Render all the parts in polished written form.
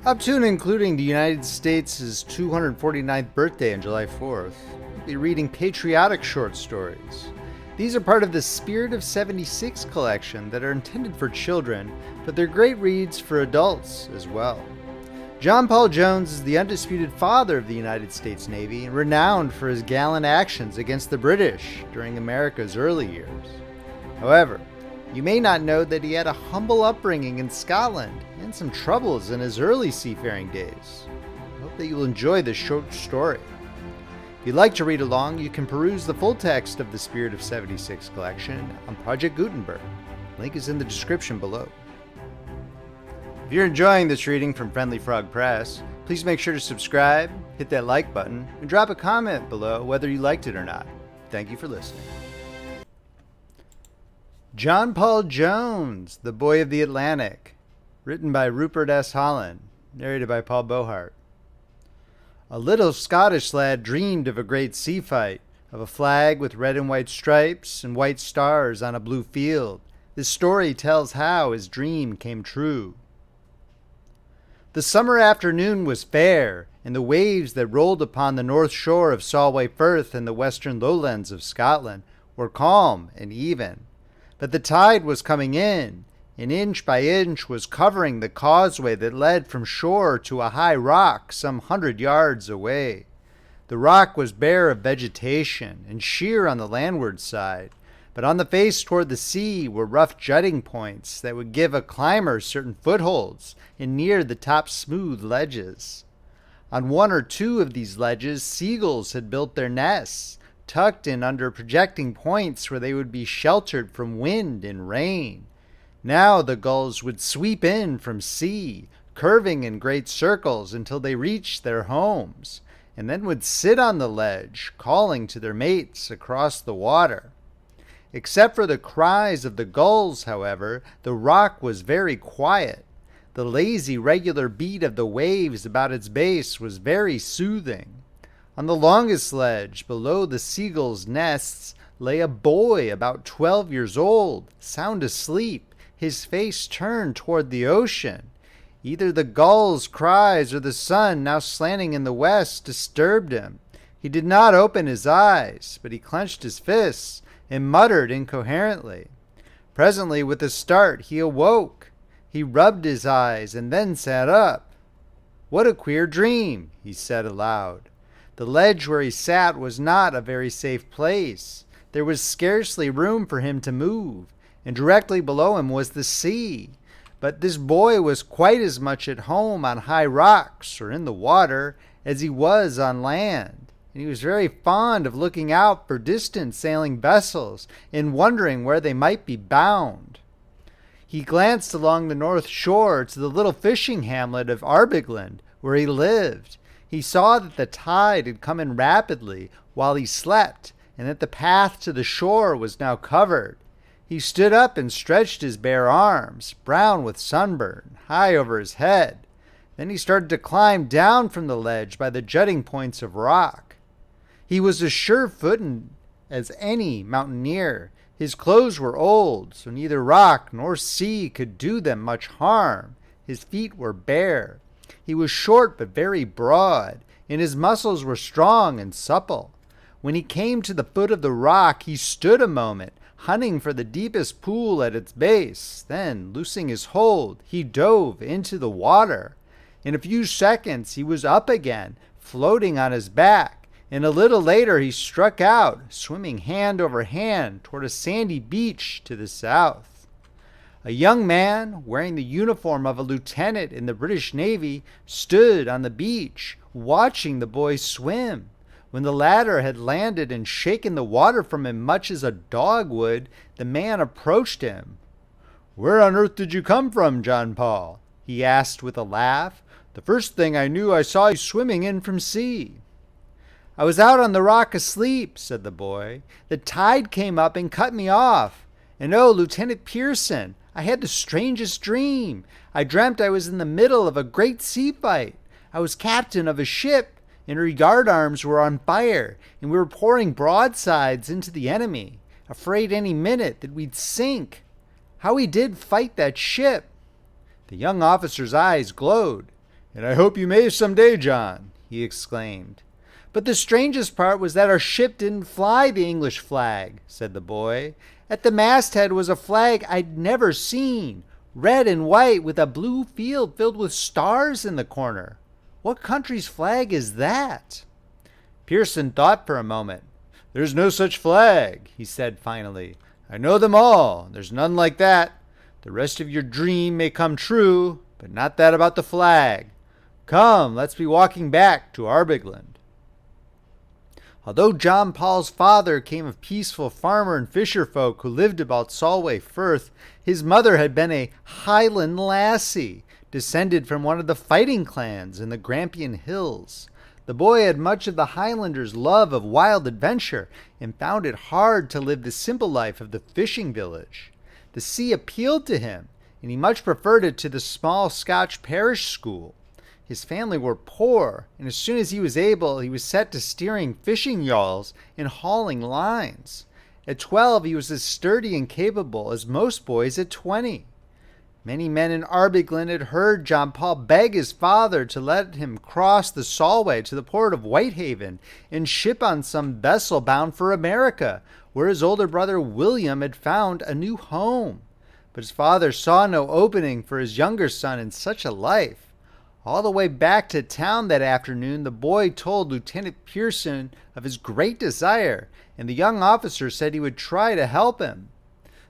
Up to and including the United States' 249th birthday on July 4th, we'll be reading patriotic short stories. These are part of the Spirit of 76 collection that are intended for children, but they're great reads for adults as well. John Paul Jones is the undisputed father of the United States Navy and renowned for his gallant actions against the British during America's early years. However, you may not know that he had a humble upbringing in Scotland and some troubles in his early seafaring days. I hope that you'll enjoy this short story. If you'd like to read along, you can peruse the full text of the Spirit of 76 collection on Project Gutenberg. Link is in the description below. If you're enjoying this reading from Friendly Frog Press, please make sure to subscribe, hit that like button, and drop a comment below whether you liked it or not. Thank you for listening. John Paul Jones, The Boy of the Atlantic, written by Rupert S. Holland, narrated by Paul Beauheart. A little Scottish lad dreamed of a great sea fight, of a flag with red and white stripes and white stars on a blue field. This story tells how his dream came true. The summer afternoon was fair, and the waves that rolled upon the north shore of Solway Firth and the western lowlands of Scotland were calm and even. But the tide was coming in, and inch by inch was covering the causeway that led from shore to a high rock some 100 yards away. The rock was bare of vegetation and sheer on the landward side, but on the face toward the sea were rough jutting points that would give a climber certain footholds and near the top smooth ledges. On one or two of these ledges seagulls had built their nests, tucked in under projecting points where they would be sheltered from wind and rain. Now the gulls would sweep in from sea, curving in great circles until they reached their homes, and then would sit on the ledge, calling to their mates across the water. Except for the cries of the gulls, however, the rock was very quiet. The lazy, regular beat of the waves about its base was very soothing. On the longest ledge, below the seagulls' nests, lay a boy about 12 years old, sound asleep, his face turned toward the ocean. Either the gulls' cries or the sun, now slanting in the west, disturbed him. He did not open his eyes, but he clenched his fists and muttered incoherently. Presently, with a start, he awoke. He rubbed his eyes and then sat up. "What a queer dream," he said aloud. The ledge where he sat was not a very safe place. There was scarcely room for him to move, and directly below him was the sea. But this boy was quite as much at home on high rocks or in the water as he was on land, and he was very fond of looking out for distant sailing vessels and wondering where they might be bound. He glanced along the north shore to the little fishing hamlet of Arbigland, where he lived. He saw that the tide had come in rapidly while he slept, and that the path to the shore was now covered. He stood up and stretched his bare arms, brown with sunburn, high over his head. Then he started to climb down from the ledge by the jutting points of rock. He was as sure-footed as any mountaineer. His clothes were old, so neither rock nor sea could do them much harm. His feet were bare. He was short but very broad, and his muscles were strong and supple. When he came to the foot of the rock, he stood a moment, hunting for the deepest pool at its base. Then, loosing his hold, he dove into the water. In a few seconds, he was up again, floating on his back, and a little later he struck out, swimming hand over hand toward a sandy beach to the south. A young man, wearing the uniform of a lieutenant in the British Navy, stood on the beach, watching the boy swim. When the latter had landed and shaken the water from him much as a dog would, the man approached him. "Where on earth did you come from, John Paul?" he asked with a laugh. "The first thing I knew I saw you swimming in from sea." "I was out on the rock asleep," said the boy. "The tide came up and cut me off. And oh, Lieutenant Pearson, I had the strangest dream. I dreamt I was in the middle of a great sea fight. I was captain of a ship, and her yard arms were on fire, and we were pouring broadsides into the enemy, afraid any minute that we'd sink. How we did fight that ship!" The young officer's eyes glowed. "And I hope you may some day, John," he exclaimed. "But the strangest part was that our ship didn't fly the English flag," said the boy. "At the masthead was a flag I'd never seen, red and white with a blue field filled with stars in the corner. What country's flag is that?" Pearson thought for a moment. "There's no such flag," he said finally. "I know them all. There's none like that. The rest of your dream may come true, but not that about the flag. Come, let's be walking back to Arbigland." Although John Paul's father came of peaceful farmer and fisher folk who lived about Solway Firth, his mother had been a Highland lassie, descended from one of the fighting clans in the Grampian Hills. The boy had much of the Highlanders' love of wild adventure and found it hard to live the simple life of the fishing village. The sea appealed to him, and he much preferred it to the small Scotch parish school. His family were poor, and as soon as he was able, he was set to steering fishing yawls and hauling lines. At 12, he was as sturdy and capable as most boys at 20. Many men in Arbigland had heard John Paul beg his father to let him cross the Solway to the port of Whitehaven and ship on some vessel bound for America, where his older brother William had found a new home. But his father saw no opening for his younger son in such a life. All the way back to town that afternoon, the boy told Lieutenant Pearson of his great desire, and the young officer said he would try to help him.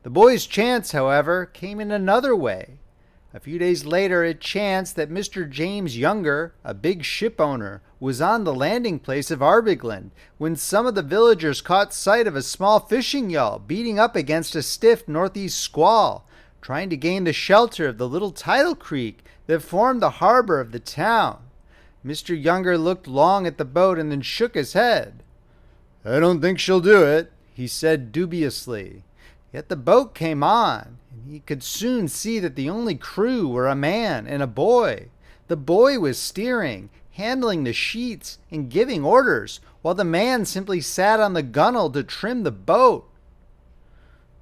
The boy's chance, however, came in another way. A few days later, it chanced that Mr. James Younger, a big ship owner, was on the landing place of Arbigland when some of the villagers caught sight of a small fishing yawl beating up against a stiff northeast squall, trying to gain the shelter of the little tidal creek that formed the harbor of the town. Mr. Younger looked long at the boat and then shook his head. "I don't think she'll do it," he said dubiously. Yet the boat came on, and he could soon see that the only crew were a man and a boy. The boy was steering, handling the sheets, and giving orders, while the man simply sat on the gunwale to trim the boat.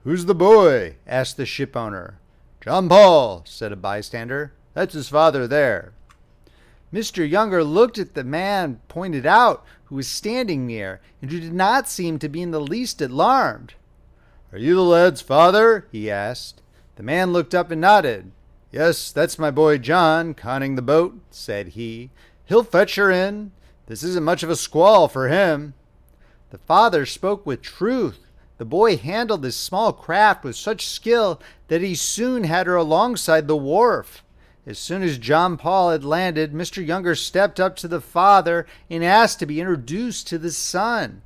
"Who's the boy?" asked the shipowner. "John Paul," said a bystander. "That's his father there." Mr. Younger looked at the man pointed out, who was standing near, and who did not seem to be in the least alarmed. "Are you the lad's father?" he asked. The man looked up and nodded. "Yes, that's my boy John, conning the boat," said he. "He'll fetch her in. This isn't much of a squall for him." The father spoke with truth. The boy handled his small craft with such skill that he soon had her alongside the wharf. As soon as John Paul had landed, Mr. Younger stepped up to the father and asked to be introduced to the son.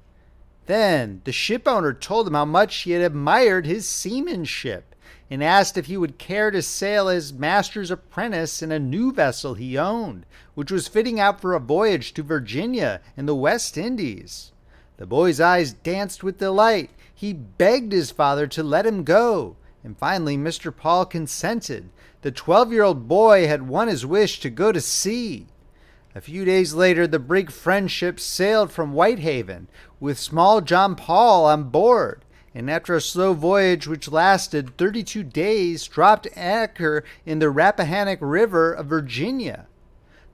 Then the shipowner told him how much he had admired his seamanship and asked if he would care to sail as master's apprentice in a new vessel he owned, which was fitting out for a voyage to Virginia and the West Indies. The boy's eyes danced with delight. He begged his father to let him go, and finally Mr. Paul consented. The 12-year-old boy had won his wish to go to sea. A few days later, the brig Friendship sailed from Whitehaven with small John Paul on board, and after a slow voyage which lasted 32 days, dropped anchor in the Rappahannock River of Virginia.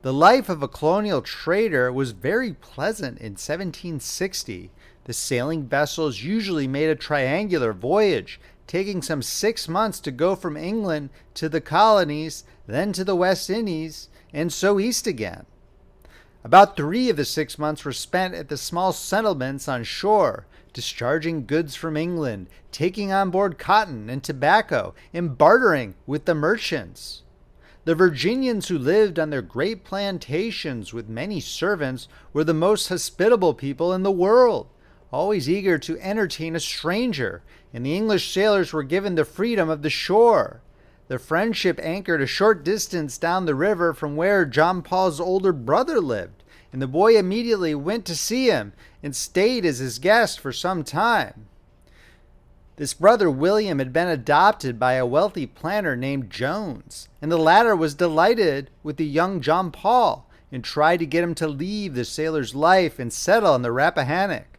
The life of a colonial trader was very pleasant in 1760. The sailing vessels usually made a triangular voyage, taking some 6 months to go from England to the colonies, then to the West Indies, and so east again. About 3 of the 6 months were spent at the small settlements on shore, discharging goods from England, taking on board cotton and tobacco, and bartering with the merchants. The Virginians who lived on their great plantations with many servants were the most hospitable people in the world, always eager to entertain a stranger, and the English sailors were given the freedom of the shore. The Friendship anchored a short distance down the river from where John Paul's older brother lived, and the boy immediately went to see him and stayed as his guest for some time. This brother William had been adopted by a wealthy planter named Jones, and the latter was delighted with the young John Paul and tried to get him to leave the sailor's life and settle on the Rappahannock.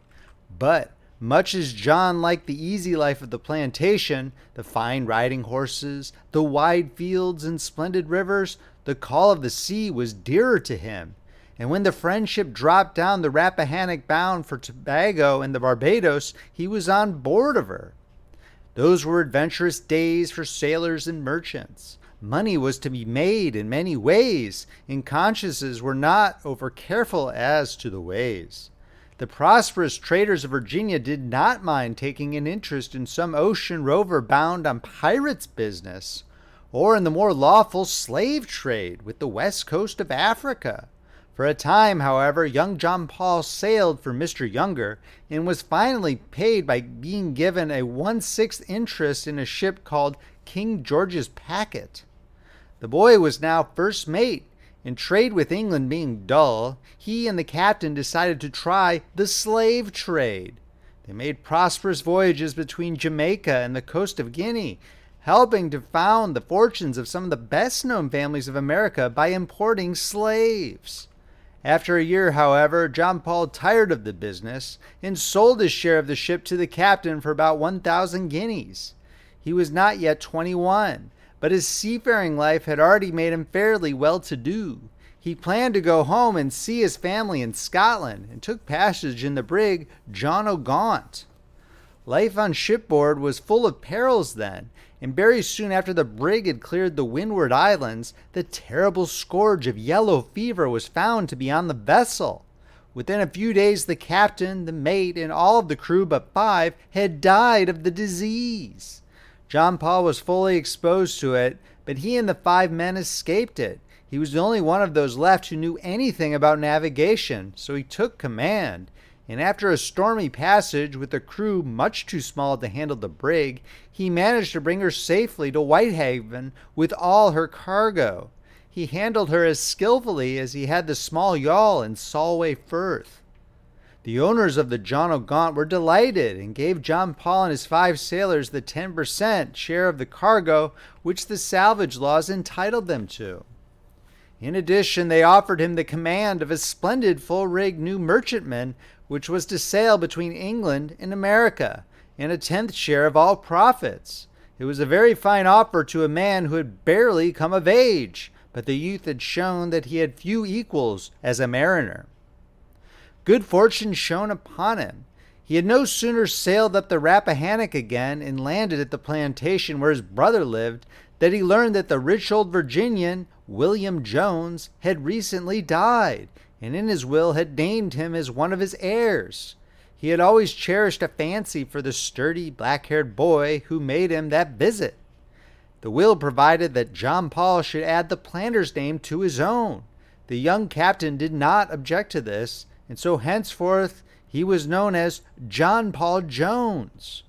But much as John liked the easy life of the plantation, the fine riding horses, the wide fields and splendid rivers, The call of the sea was dearer to him, and when the Friendship dropped down the Rappahannock bound for Tobago and the Barbados, he was on board of her. Those were adventurous days for sailors and merchants. Money was to be made in many ways, and consciences were not over careful as to the ways. The prosperous traders of Virginia did not mind taking an interest in some ocean rover bound on pirates' business, or in the more lawful slave trade with the west coast of Africa. For a time, however, young John Paul sailed for Mr. Younger and was finally paid by being given a 1/6 interest in a ship called King George's Packet. The boy was now first mate, and trade with England being dull, he and the captain decided to try the slave trade. They made prosperous voyages between Jamaica and the coast of Guinea, helping to found the fortunes of some of the best-known families of America by importing slaves. After a year, however, John Paul tired of the business and sold his share of the ship to the captain for about 1,000 guineas. He was not yet 21, but his seafaring life had already made him fairly well-to-do. He planned to go home and see his family in Scotland and took passage in the brig John O'Gaunt. Life on shipboard was full of perils then, and very soon after the brig had cleared the Windward Islands, the terrible scourge of yellow fever was found to be on the vessel. Within a few days, the captain, the mate, and all of the crew but 5 had died of the disease. John Paul was fully exposed to it, but he and the 5 men escaped it. He was the only one of those left who knew anything about navigation, so he took command. And after a stormy passage with a crew much too small to handle the brig, he managed to bring her safely to Whitehaven with all her cargo. He handled her as skillfully as he had the small yawl in Solway Firth. The owners of the John O'Gaunt were delighted and gave John Paul and his 5 sailors the 10% share of the cargo which the salvage laws entitled them to. In addition, they offered him the command of a splendid full-rigged new merchantman which was to sail between England and America, and a 10th share of all profits. It was a very fine offer to a man who had barely come of age, but the youth had shown that he had few equals as a mariner. Good fortune shone upon him. He had no sooner sailed up the Rappahannock again and landed at the plantation where his brother lived that he learned that the rich old Virginian, William Jones, had recently died, and in his will had named him as one of his heirs. He had always cherished a fancy for the sturdy, black-haired boy who made him that visit. The will provided that John Paul should add the planter's name to his own. The young captain did not object to this, and so henceforth he was known as John Paul Jones.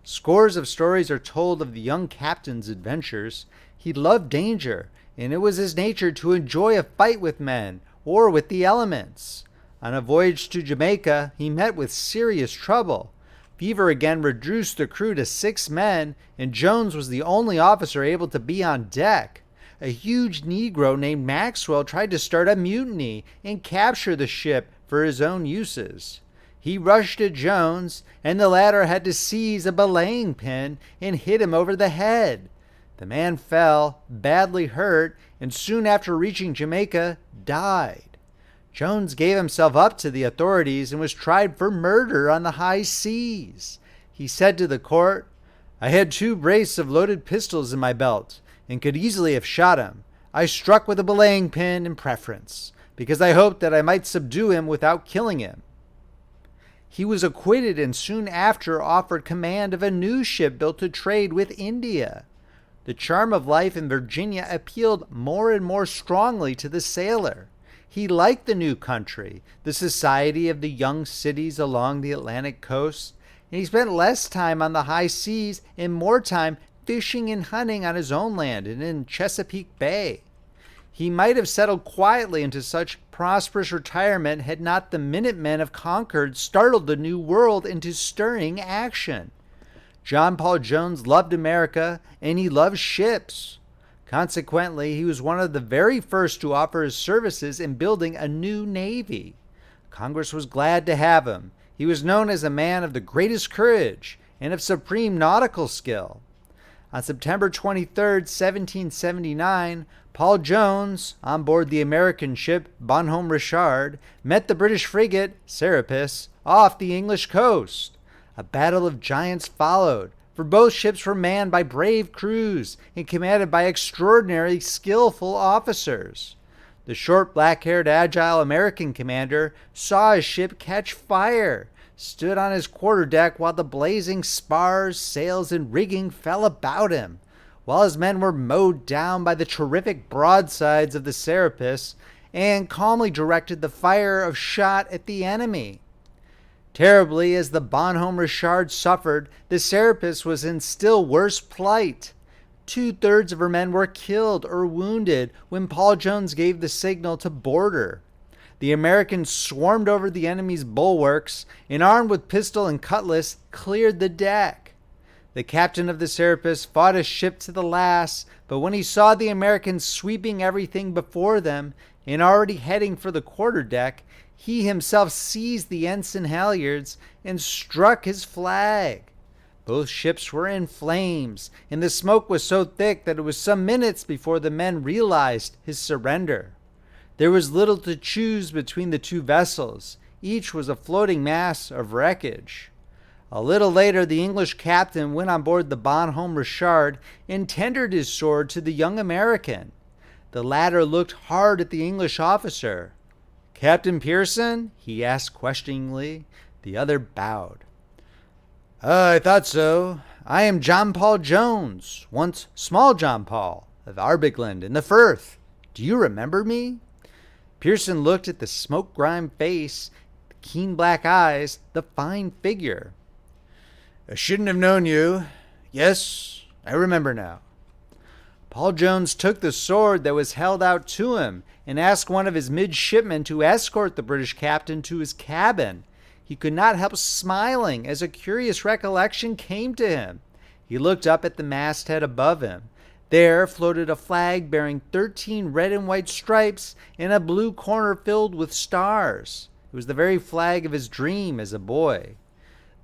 Scores of stories are told of the young captain's adventures. He loved danger, and it was his nature to enjoy a fight with men or with the elements. On a voyage to Jamaica, he met with serious trouble. Fever again reduced the crew to 6 men, and Jones was the only officer able to be on deck. A huge Negro named Maxwell tried to start a mutiny and capture the ship for his own uses. He rushed at Jones, and the latter had to seize a belaying pin and hit him over the head. The man fell, badly hurt, and soon after reaching Jamaica, died. Jones gave himself up to the authorities and was tried for murder on the high seas. He said to the court, "I had 2 brace of loaded pistols in my belt and could easily have shot him. I struck with a belaying pin in preference, because I hoped that I might subdue him without killing him." He was acquitted and soon after offered command of a new ship built to trade with India. The charm of life in Virginia appealed more and more strongly to the sailor. He liked the new country, the society of the young cities along the Atlantic coast, and he spent less time on the high seas and more time fishing and hunting on his own land and in Chesapeake Bay. He might have settled quietly into such prosperous retirement had not the Minutemen of Concord startled the New World into stirring action. John Paul Jones loved America, and he loved ships. Consequently, he was one of the very first to offer his services in building a new navy. Congress was glad to have him. He was known as a man of the greatest courage and of supreme nautical skill. On September 23, 1779, Paul Jones, on board the American ship Bonhomme Richard, met the British frigate Serapis off the English coast. A battle of giants followed, for both ships were manned by brave crews and commanded by extraordinarily skillful officers. The short, black-haired, agile American commander saw his ship catch fire, stood on his quarterdeck while the blazing spars, sails, and rigging fell about him, while his men were mowed down by the terrific broadsides of the Serapis, and calmly directed the fire of shot at the enemy. Terribly as the Bonhomme Richard suffered, the Serapis was in still worse plight. 2/3 of her men were killed or wounded when Paul Jones gave the signal to board her. The Americans swarmed over the enemy's bulwarks and, armed with pistol and cutlass, cleared the deck. The captain of the Serapis fought his ship to the last, but when he saw the Americans sweeping everything before them and already heading for the quarterdeck, he himself seized the ensign halyards and struck his flag. Both ships were in flames, and the smoke was so thick that it was some minutes before the men realized his surrender. There was little to choose between the two vessels. Each was a floating mass of wreckage. A little later, the English captain went on board the Bonhomme Richard and tendered his sword to the young American. The latter looked hard at the English officer. "Captain Pearson?" he asked questioningly. The other bowed. "I thought so. I am John Paul Jones, once Small John Paul, of Arbigland in the Firth. Do you remember me?" Pearson looked at the smoke-grimed face, the keen black eyes, the fine figure. "I shouldn't have known you. Yes, I remember now." Paul Jones took the sword that was held out to him and asked one of his midshipmen to escort the British captain to his cabin. He could not help smiling as a curious recollection came to him. He looked up at the masthead above him. There floated a flag bearing 13 red and white stripes and a blue corner filled with stars. It was the very flag of his dream as a boy.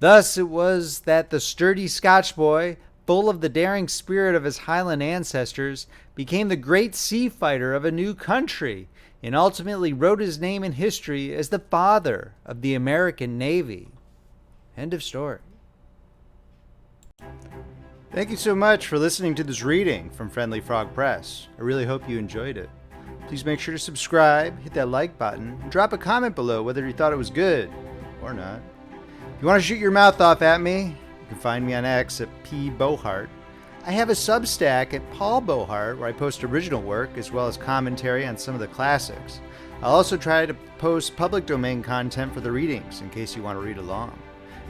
Thus it was that the sturdy Scotch boy, full of the daring spirit of his Highland ancestors, became the great sea fighter of a new country, and ultimately wrote his name in history as the father of the American Navy. End of story. Thank you so much for listening to this reading from Friendly Frog Press. I really hope you enjoyed it. Please make sure to subscribe, hit that like button, and drop a comment below whether you thought it was good or not. If you want to shoot your mouth off at me, you can find me on X at Beauheart. I have a Substack at Paul Beauheart where I post original work as well as commentary on some of the classics. I'll also try to post public domain content for the readings in case you want to read along.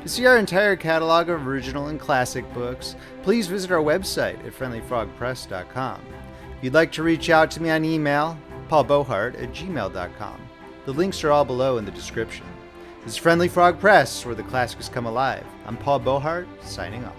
To see our entire catalog of original and classic books, please visit our website at friendlyfrogpress.com. If you'd like to reach out to me on email, paulbeauheart@gmail.com. The links are all below in the description. This is Friendly Frog Press, where the classics come alive. I'm Paul Beauheart, signing off.